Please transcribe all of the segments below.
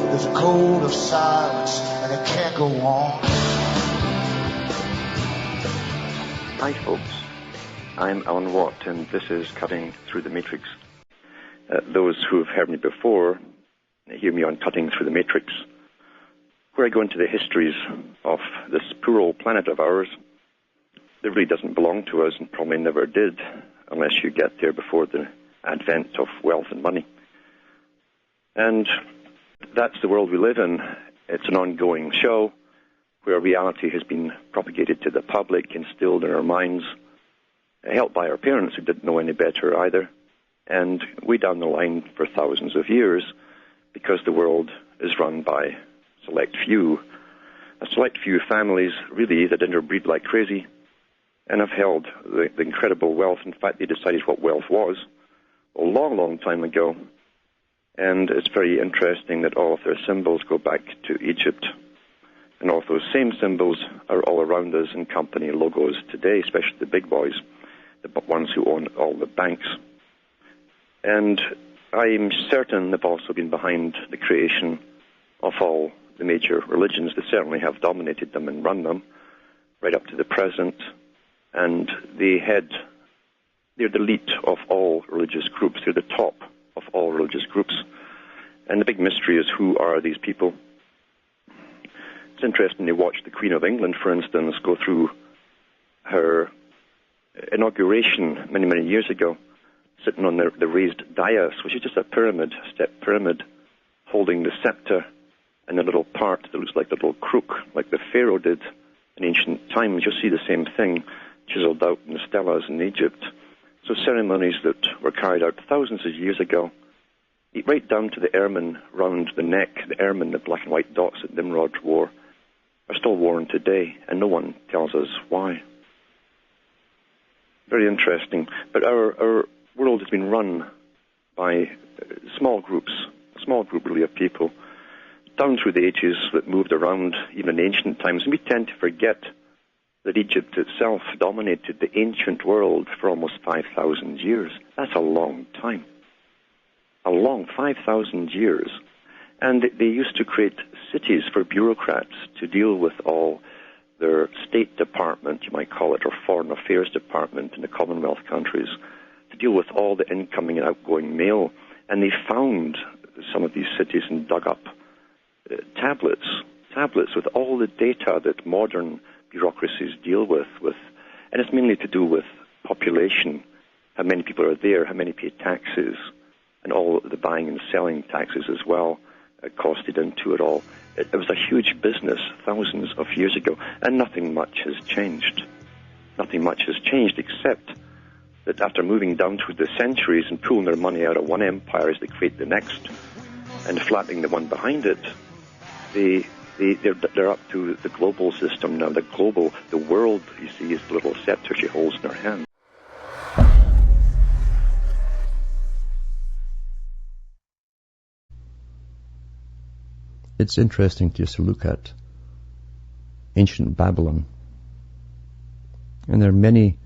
There's a code of silence, and it can't go on. Hi folks, I'm Alan Watt, and this is Cutting Through the Matrix. Those who have heard me before hear me on Cutting Through the Matrix, where I go into the histories of this poor old planet of ours that really doesn't belong to us and probably never did, unless you get there before the advent of wealth and money. And that's the world we live in. It's an ongoing show where reality has been propagated to the public, instilled in our minds, helped by our parents who didn't know any better either, and way down the line for thousands of years, because the world is run by a select few families, really, that interbreed like crazy, and have held the incredible wealth. In fact, they decided what wealth was a long, long time ago, and it's very interesting that all of their symbols go back to Egypt. And all of those same symbols are all around us in company logos today, especially the big boys, the ones who own all the banks. And I'm certain they've also been behind the creation of all the major religions. They certainly have dominated them and run them right up to the present. And they're the elite of all religious groups. They're the top of all religious groups. And the big mystery is, who are these people? It's interesting to watch the Queen of England, for instance, go through her inauguration many, many years ago, sitting on the raised dais, which is just a pyramid, a step pyramid, holding the scepter and a little part that looks like a little crook, like the Pharaoh did in ancient times. You'll see the same thing chiseled out in the stelas in Egypt. So ceremonies that were carried out thousands of years ago, right down to the ermine round the neck, the ermine, the black and white dots that Nimrod wore, are still worn today, and no one tells us why. Very interesting. But our world has been run by small groups, a small group really of people, down through the ages that moved around, even in ancient times. And we tend to forget that Egypt itself dominated the ancient world for almost 5,000 years. That's a long time. A long 5,000 years. And they used to create cities for bureaucrats to deal with all their State Department, you might call it, or Foreign Affairs Department in the Commonwealth countries, to deal with all the incoming and outgoing mail. And they found some of these cities and dug up tablets with all the data that modern bureaucracies deal with. And it's mainly to do with population, how many people are there, how many pay taxes, and all the buying and selling taxes as well costed into it all. It was a huge business thousands of years ago, and nothing much has changed. Nothing much has changed, except that after moving down through the centuries and pulling their money out of one empire as they create the next, and flattening the one behind it, they're up to the global system now. The world, you see, is the little scepter she holds in her hand. It's interesting just to look at ancient Babylon. And there are many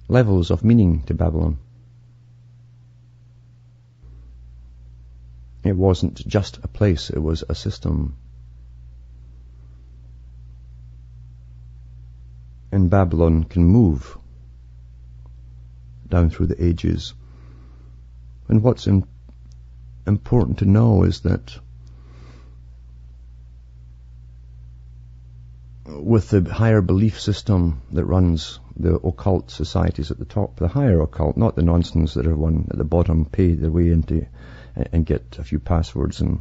levels of meaning to Babylon. It wasn't just a place, it was a system. And Babylon can move down through the ages. And what's important to know is that with the higher belief system that runs the occult societies at the top, the higher occult, not the nonsense that everyone at the bottom pay their way into and get a few passwords and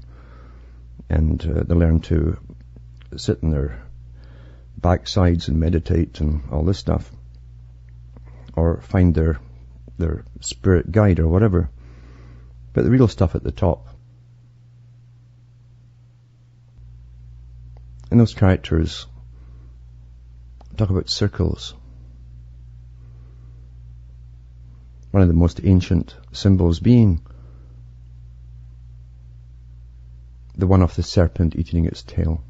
they learn to sit in their backsides and meditate and all this stuff, or find their spirit guide or whatever. But the real stuff at the top, and those characters talk about circles. One of the most ancient symbols being the one of the serpent eating its tail.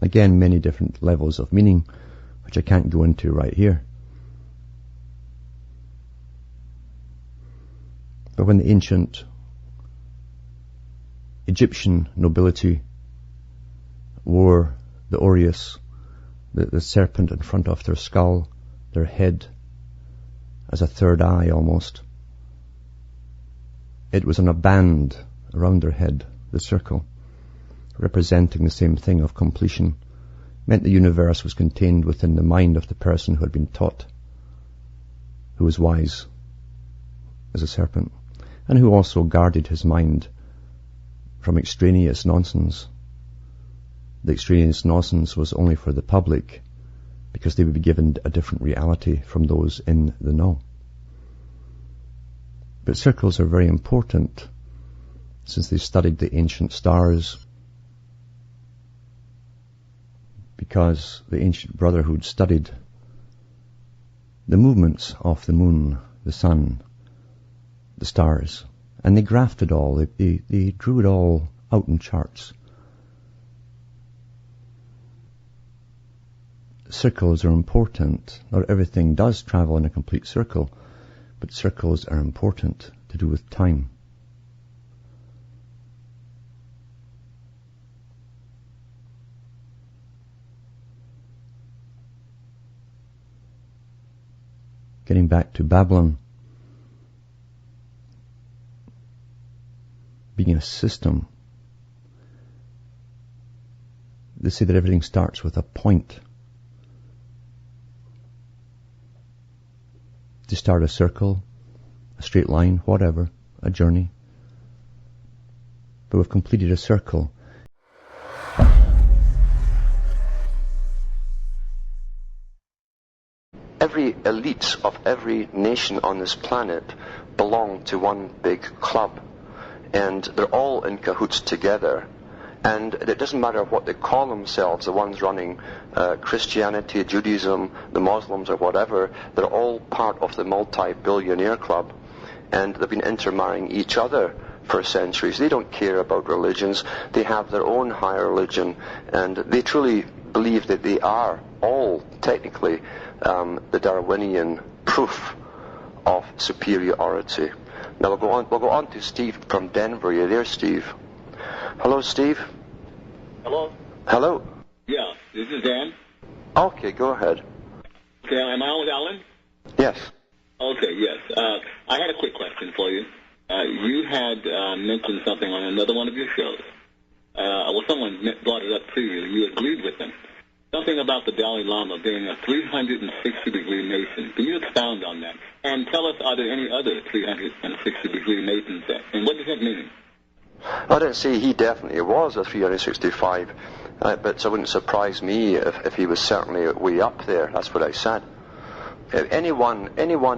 Again, many different levels of meaning, which I can't go into right here. But when the ancient Egyptian nobility wore the aureus, the serpent in front of their skull, their head, as a third eye almost. It was on a band around their head, the circle, representing the same thing of completion. Meant the universe was contained within the mind of the person who had been taught, who was wise as a serpent, and who also guarded his mind from extraneous nonsense. The extraneous nonsense was only for the public, because they would be given a different reality from those in the know. But circles are very important, since they studied the ancient stars, because the ancient brotherhood studied the movements of the moon, the sun, the stars, and they graphed it all. They drew it all out in charts. Circles are important. Not everything does travel in a complete circle, but circles are important to do with time. Getting back to Babylon, being a system, they say that everything starts with a point. To start a circle, a straight line, whatever, a journey. But we've completed a circle. Every elite of every nation on this planet belong to one big club, and they're all in cahoots together. And it doesn't matter what they call themselves, the ones running Christianity, Judaism, the Muslims or whatever, they're all part of the multi-billionaire club, and they've been intermarrying each other for centuries. They don't care about religions. They have their own higher religion, and they truly believe that they are all technically the Darwinian proof of superiority. Now we'll go on to Steve from Denver. Are you there, Steve? Hello, Steve. Hello? Hello. Yeah, this is Dan. Okay, go ahead. Okay, am I on with Alan? Yes. Okay, yes. I had a quick question for you. You had mentioned something on another one of your shows. Well, someone brought it up to you. You agreed with them. Something about the Dalai Lama being a 360-degree Mason. Can you expound on that? And tell us, are there any other 360-degree Masons? And what does that mean? I didn't say he definitely was a 365, but it wouldn't surprise me if he was certainly way up there. That's what I said. Anyone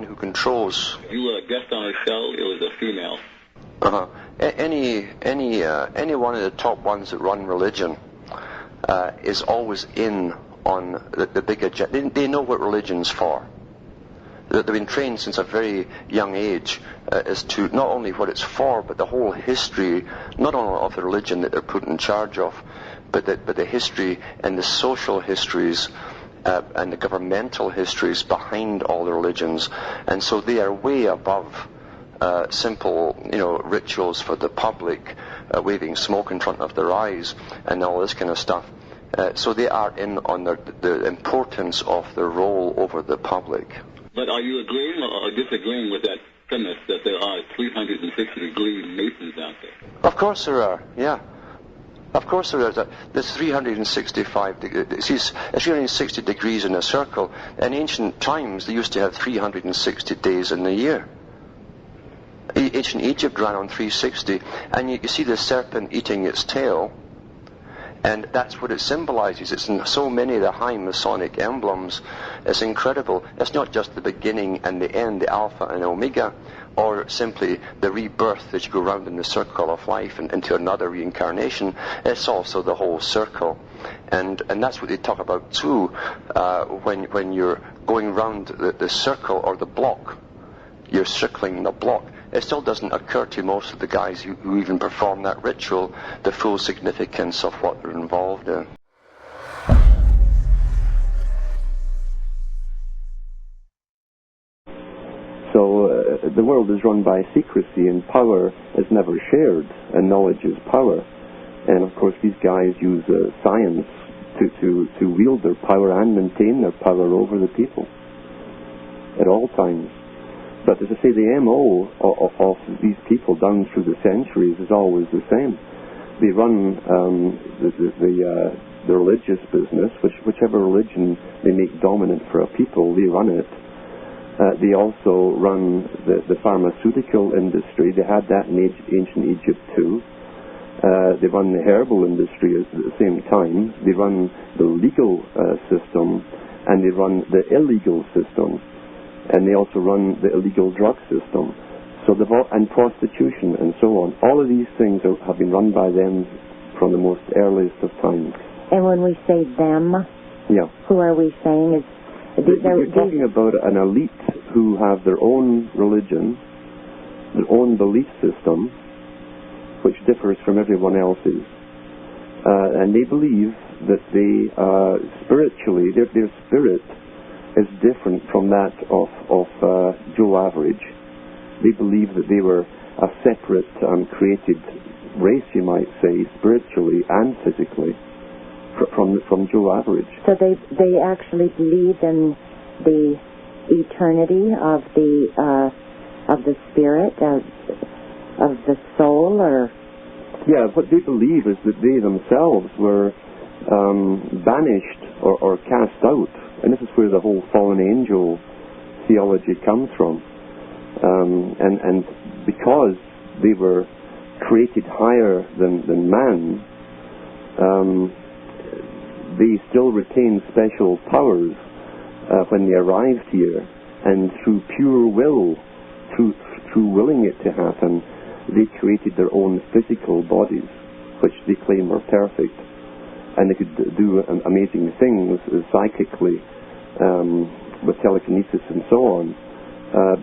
who controls... You were a guest on a show. It was a female. Any one of the top ones that run religion is always in on the big agenda. They know what religion's for. They've been trained since a very young age as to not only what it's for, but the whole history, not only of the religion that they're put in charge of, but the history and the social histories and the governmental histories behind all the religions. And so they are way above simple, rituals for the public, waving smoke in front of their eyes and all this kind of stuff. So they are in on the importance of their role over the public. But are you agreeing or disagreeing with that premise that there are 360-degree Masons out there? Of course there are, yeah. Of course there is. There's 365 degrees. It's 360 degrees in a circle. In ancient times, they used to have 360 days in the year. Ancient Egypt ran on 360, and you see the serpent eating its tail, and that's what it symbolizes. It's in so many of the high Masonic emblems. It's incredible. It's not just the beginning and the end, the Alpha and Omega, or simply the rebirth as you go round in the circle of life and into another reincarnation. It's also the whole circle. And that's what they talk about too when you're going round the circle or the block. You're circling the block. It still doesn't occur to most of the guys who even perform that ritual the full significance of what they're involved in. So the world is run by secrecy, and power is never shared, and knowledge is power. And of course these guys use science to wield their power and maintain their power over the people at all times. But as I say, the MO of these people down through the centuries is always the same. They run the religious business, whichever religion they make dominant for a people, they run it. They also run the pharmaceutical industry. They had that in ancient Egypt too. They run the herbal industry at the same time. They run the legal system, and they run the illegal system, and they also run the illegal drug system. So and prostitution and so on. All of these things have been run by them from the most earliest of times. And when we say them, yeah, who are we saying? You're talking about an elite who have their own religion, their own belief system, which differs from everyone else's. And they believe that they spiritually, their spirit is different from that of Joe Average. They believe that they were a separate created race, you might say, spiritually and physically, from Joe Average. So they actually believe in the eternity of the spirit, of the soul, or... Yeah, what they believe is that they themselves were banished or cast out. And this is where the whole fallen angel theology comes from. And because they were created higher than man, they still retained special powers when they arrived here, and through pure will, through willing it to happen, they created their own physical bodies, which they claim were perfect, and they could do amazing things psychically, with telekinesis and so on.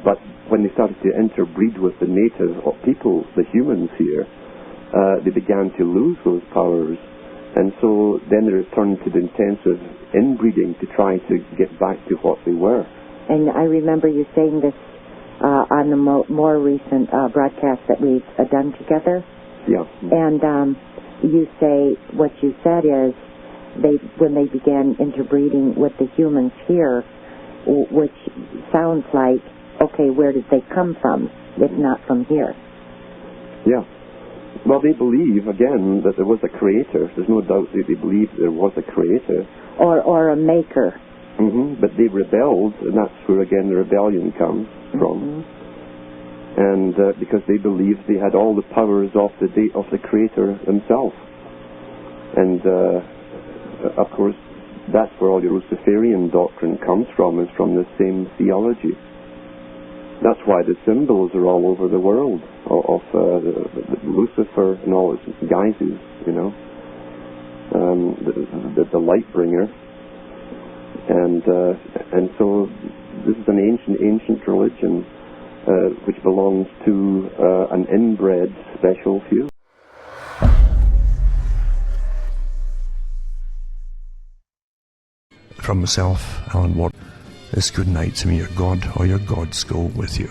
But when they started to interbreed with the native people, the humans here, they began to lose those powers, and so then they returned to the intensive inbreeding to try to get back to what they were. And I remember you saying this on the more recent broadcast that we've done together. Yeah. And you say, what you said is, when they began interbreeding with the humans here, which sounds like, okay, where did they come from, if not from here? Yeah. Well, they believe, again, that there was a creator. There's no doubt that they believe there was a creator. Or a maker. Mm-hmm. But they rebelled, and that's where, again, the rebellion comes from. Mm-hmm. And because they believed they had all the powers of the creator himself. And, of course, that's where all your Luciferian doctrine comes from, is from the same theology. That's why the symbols are all over the world of Lucifer and all its guises, you know, the light bringer, and so this is an ancient religion which belongs to an inbred special few. From myself, Alan Watt, this good night to me, your God or your gods go with you.